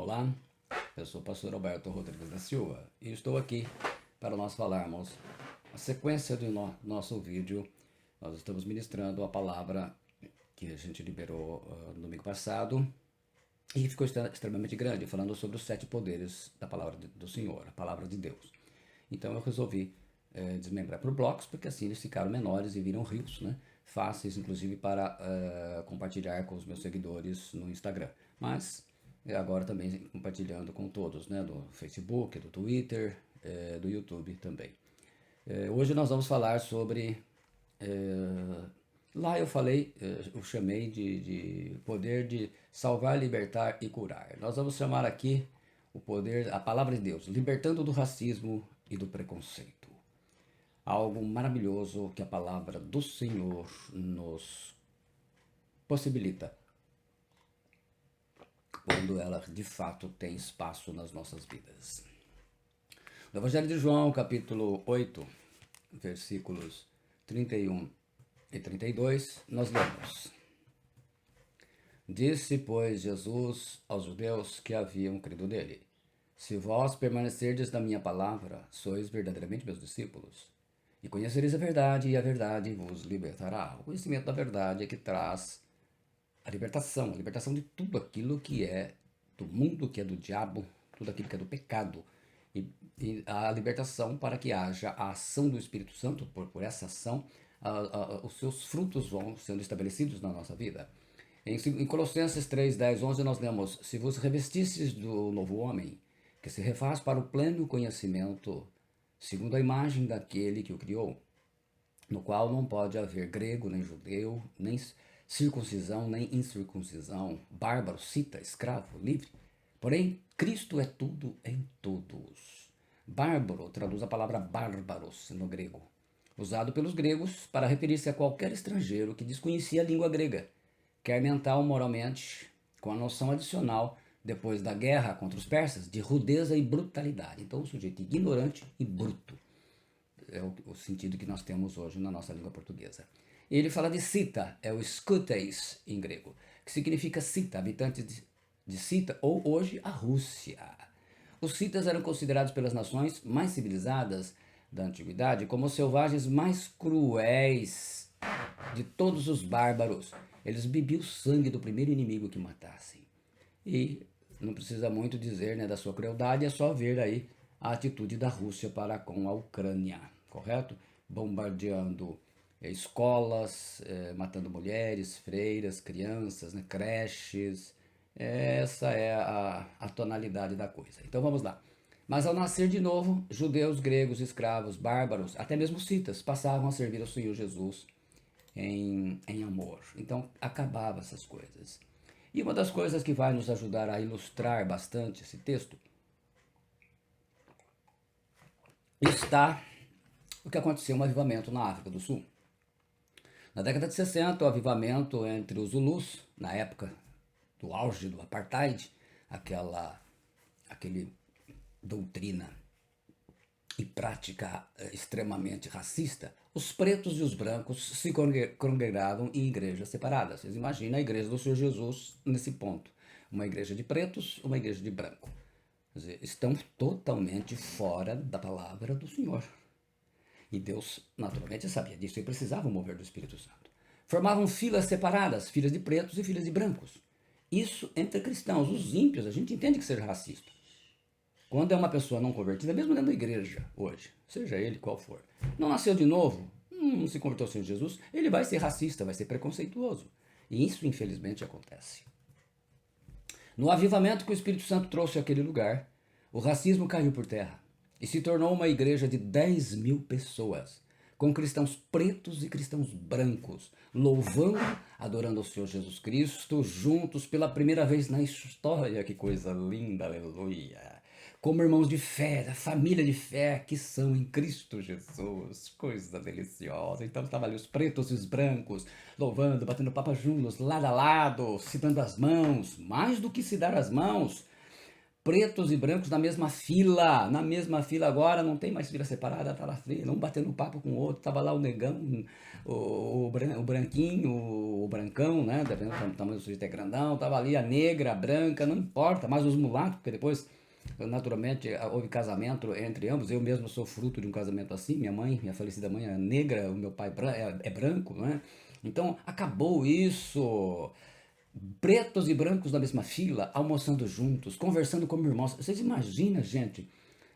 Olá, eu sou o pastor Alberto Rodrigues da Silva e estou aqui para nós falarmos a sequência do nosso vídeo. Nós estamos ministrando a palavra que a gente liberou no domingo passado e ficou extremamente grande, falando sobre os 7 poderes da palavra do Senhor, a palavra de Deus. Então eu resolvi desmembrar por blocos, porque assim eles ficaram menores e viram rios, né? Fáceis, inclusive, para compartilhar com os meus seguidores no Instagram. Mas agora também compartilhando com todos, né? Do Facebook, do Twitter, do YouTube também. Hoje nós vamos falar sobre... lá eu falei, eu chamei de poder de salvar, libertar e curar. Nós vamos chamar aqui o poder, a palavra de Deus, libertando do racismo e do preconceito. Algo maravilhoso que a palavra do Senhor nos possibilita quando ela de fato tem espaço nas nossas vidas. No Evangelho de João, capítulo 8, versículos 31 e 32, nós lemos: Disse, pois, Jesus aos judeus que haviam crido nele: Se vós permanecerdes na minha palavra, sois verdadeiramente meus discípulos, e conhecereis a verdade vos libertará. O conhecimento da verdade é que traz a libertação de tudo aquilo que é do mundo, que é do diabo, tudo aquilo que é do pecado, e a libertação para que haja a ação do Espírito Santo. Por essa ação, os seus frutos vão sendo estabelecidos na nossa vida. Em Colossenses 3, 10, 11 nós lemos: Se vos revestistes do novo homem, que se refaz para o pleno conhecimento, segundo a imagem daquele que o criou, no qual não pode haver grego, nem judeu, nem circuncisão, nem incircuncisão, bárbaro, cita, escravo, livre. Porém, Cristo é tudo em todos. Bárbaro traduz a palavra bárbaros no grego, usado pelos gregos para referir-se a qualquer estrangeiro que desconhecia a língua grega, quer mental moralmente, com a noção adicional, depois da guerra contra os persas, de rudeza e brutalidade. Então, o sujeito ignorante e bruto é o sentido que nós temos hoje na nossa língua portuguesa. Ele fala de Cita, é o Skuteis em grego, que significa Cita, habitante de Cita, ou hoje a Rússia. Os citas eram considerados pelas nações mais civilizadas da antiguidade como os selvagens mais cruéis de todos os bárbaros. Eles bebiam o sangue do primeiro inimigo que matassem. E não precisa muito dizer, né, da sua crueldade, é só ver aí a atitude da Rússia para com a Ucrânia, correto? Bombardeando escolas, matando mulheres, freiras, crianças, né, creches. Essa é a tonalidade da coisa. Então vamos lá. Mas ao nascer de novo, judeus, gregos, escravos, bárbaros, até mesmo citas, passavam a servir ao Senhor Jesus em amor. Então acabava essas coisas. E uma das coisas que vai nos ajudar a ilustrar bastante esse texto está o que aconteceu um avivamento na África do Sul. Na década de 60, o avivamento entre os Zulus, na época do auge do apartheid, aquele doutrina e prática extremamente racista, os pretos e os brancos se congregavam em igrejas separadas. Vocês imaginam a igreja do Senhor Jesus nesse ponto. Uma igreja de pretos, uma igreja de branco. Quer dizer, estão totalmente fora da palavra do Senhor. E Deus, naturalmente, sabia disso e precisava mover do Espírito Santo. Formavam filas separadas, filas de pretos e filas de brancos. Isso entre cristãos. Os ímpios, a gente entende que seja racista. Quando é uma pessoa não convertida, mesmo dentro da igreja hoje, seja ele qual for, não nasceu de novo, não se converteu ao Senhor Jesus, ele vai ser racista, vai ser preconceituoso. E isso, infelizmente, acontece. No avivamento que o Espírito Santo trouxe àquele lugar, o racismo caiu por terra e se tornou uma igreja de 10 mil pessoas, com cristãos pretos e cristãos brancos, louvando, adorando ao Senhor Jesus Cristo, juntos pela primeira vez na história. Que coisa linda, aleluia! Como irmãos de fé, da família de fé que são em Cristo Jesus. Coisa deliciosa. Então estavam ali os pretos e os brancos, louvando, batendo papo juntos, lado a lado, se dando as mãos. Mais do que se dar as mãos, pretos e brancos na mesma fila. Na mesma fila agora, não tem mais fila separada, tá lá fila, um batendo papo com o outro. Tava lá o negão, o branquinho, o brancão, né? Dependendo do tamanho do sujeito é grandão. Tava ali a negra, a branca, não importa. Mas os mulatos, porque depois, naturalmente, houve casamento entre ambos. Eu mesmo sou fruto de um casamento assim. Minha falecida mãe é negra, o meu pai é branco, né? Então, acabou isso. Pretos e brancos na mesma fila, almoçando juntos, conversando como irmãos. Vocês imaginam, gente,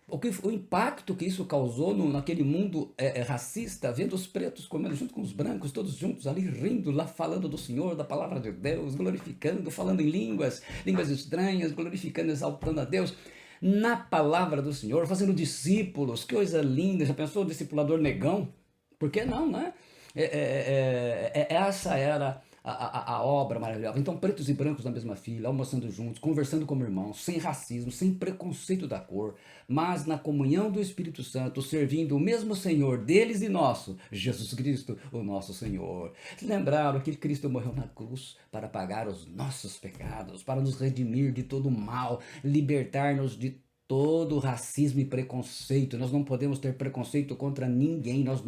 o impacto que isso causou naquele mundo racista, vendo os pretos comendo junto com os brancos, todos juntos ali, rindo, lá falando do Senhor, da palavra de Deus, glorificando, falando em línguas estranhas, glorificando, exaltando a Deus. Na palavra do Senhor, fazendo discípulos, que coisa linda. Já pensou o discipulador negão? Por que não, né? Essa era a obra maravilhosa. Então, pretos e brancos na mesma fila, almoçando juntos, conversando como irmãos, sem racismo, sem preconceito da cor, mas na comunhão do Espírito Santo, servindo o mesmo Senhor deles e nosso, Jesus Cristo, o nosso Senhor. Lembraram que Cristo morreu na cruz para pagar os nossos pecados, para nos redimir de todo mal, libertar-nos de todo racismo e preconceito. Nós não podemos ter preconceito contra ninguém, nós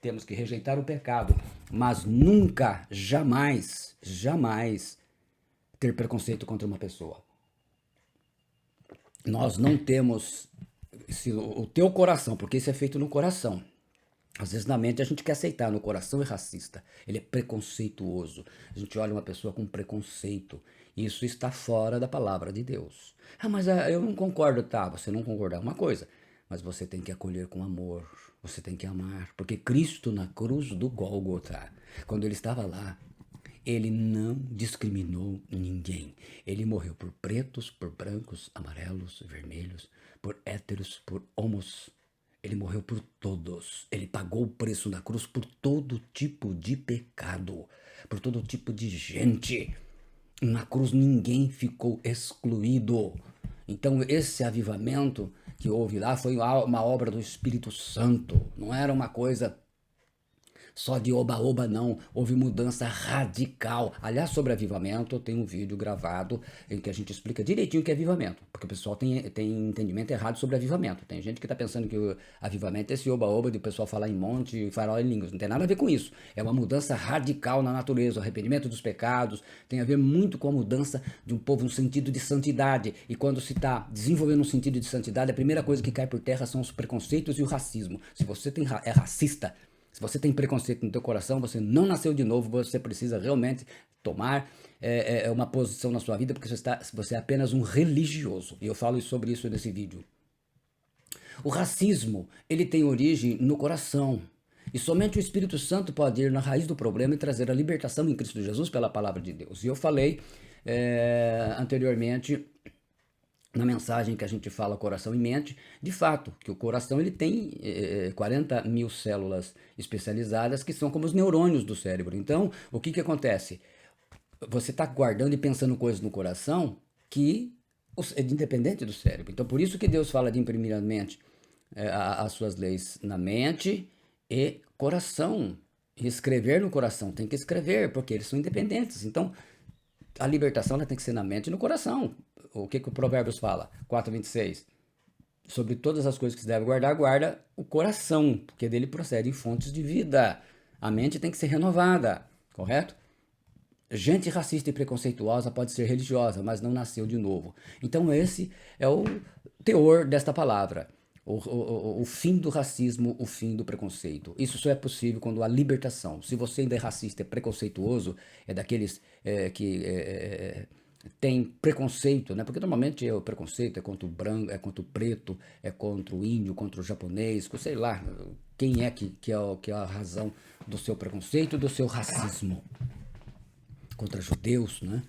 temos que rejeitar o pecado, mas nunca, jamais, jamais ter preconceito contra uma pessoa. Nós não temos o teu coração, porque isso é feito no coração. Às vezes na mente a gente quer aceitar, no coração é racista, ele é preconceituoso. A gente olha uma pessoa com preconceito, isso está fora da palavra de Deus. Mas eu não concordo, tá? Você não concordar é uma coisa, mas você tem que acolher com amor, você tem que amar, porque Cristo na cruz do Gólgota, quando ele estava lá, ele não discriminou ninguém. Ele morreu por pretos, por brancos, amarelos, vermelhos, por héteros, por homos. Ele morreu por todos. Ele pagou o preço na cruz por todo tipo de pecado, por todo tipo de gente. Na cruz ninguém ficou excluído. Então esse avivamento que houve lá foi uma obra do Espírito Santo. Não era uma coisa só de oba-oba, não. Houve mudança radical. Aliás, sobre avivamento, tem um vídeo gravado em que a gente explica direitinho o que é avivamento. Porque o pessoal tem entendimento errado sobre avivamento. Tem gente que está pensando que o avivamento é esse oba-oba de o pessoal falar em monte, farol em línguas. Não tem nada a ver com isso. É uma mudança radical na natureza. O arrependimento dos pecados tem a ver muito com a mudança de um povo no sentido de santidade. E quando se está desenvolvendo um sentido de santidade, a primeira coisa que cai por terra são os preconceitos e o racismo. Se você é racista, se você tem preconceito no teu coração, você não nasceu de novo, você precisa realmente tomar uma posição na sua vida, porque você é apenas um religioso. E eu falo sobre isso nesse vídeo. O racismo, ele tem origem no coração. E somente o Espírito Santo pode ir na raiz do problema e trazer a libertação em Cristo Jesus pela palavra de Deus. E eu falei anteriormente, na mensagem que a gente fala coração e mente, de fato, que o coração ele tem 40 mil células especializadas que são como os neurônios do cérebro. Então, o que acontece? Você está guardando e pensando coisas no coração que é independente do cérebro. Então, por isso que Deus fala de imprimir a mente, as suas leis na mente e coração. E escrever no coração, tem que escrever, porque eles são independentes. Então, a libertação ela tem que ser na mente e no coração. O que o Provérbios fala? 4:26. Sobre todas as coisas que se deve guardar, guarda o coração, porque dele procedem fontes de vida. A mente tem que ser renovada, correto? Gente racista e preconceituosa pode ser religiosa, mas não nasceu de novo. Então esse é o teor desta palavra. O fim do racismo, o fim do preconceito. Isso só é possível quando há libertação. Se você ainda é racista, é preconceituoso, é daqueles que tem preconceito, né? Porque normalmente o preconceito é contra o branco, é contra o preto, é contra o índio, contra o japonês, sei lá, quem é que é a razão do seu preconceito, do seu racismo contra judeus, né?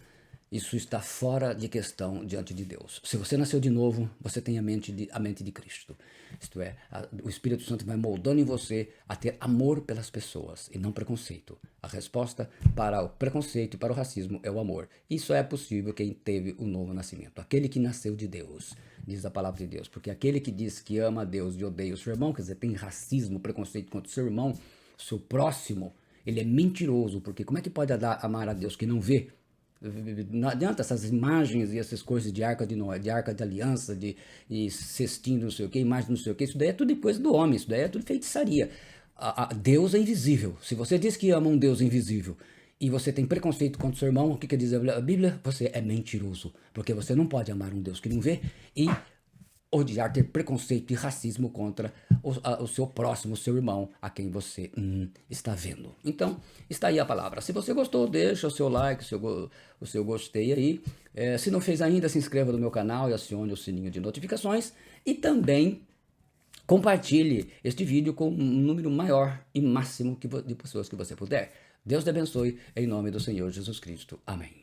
Isso está fora de questão diante de Deus. Se você nasceu de novo, você tem a mente de Cristo. Isto é, o Espírito Santo vai moldando em você a ter amor pelas pessoas e não preconceito. A resposta para o preconceito e para o racismo é o amor. Isso é possível quem teve o novo nascimento. Aquele que nasceu de Deus, diz a palavra de Deus. Porque aquele que diz que ama a Deus e odeia o seu irmão, quer dizer, tem racismo, preconceito contra o seu irmão, seu próximo, ele é mentiroso. Porque como é que pode amar a Deus que não vê? Não adianta essas imagens e essas coisas de arca de Noé, de arca de aliança, e cestinho, não sei o que, imagem não sei o que, isso daí é tudo coisa do homem, isso daí é tudo feitiçaria. Deus é invisível. Se você diz que ama um Deus invisível e você tem preconceito contra o seu irmão, o que diz a Bíblia? Você é mentiroso, porque você não pode amar um Deus que não vê e odiar, ter preconceito e racismo contra o seu próximo, o seu irmão, a quem você está vendo. Então, está aí a palavra. Se você gostou, deixa o seu like, o seu gostei aí. Se não fez ainda, se inscreva no meu canal e acione o sininho de notificações. E também compartilhe este vídeo com um número maior e máximo de pessoas que você puder. Deus te abençoe, em nome do Senhor Jesus Cristo. Amém.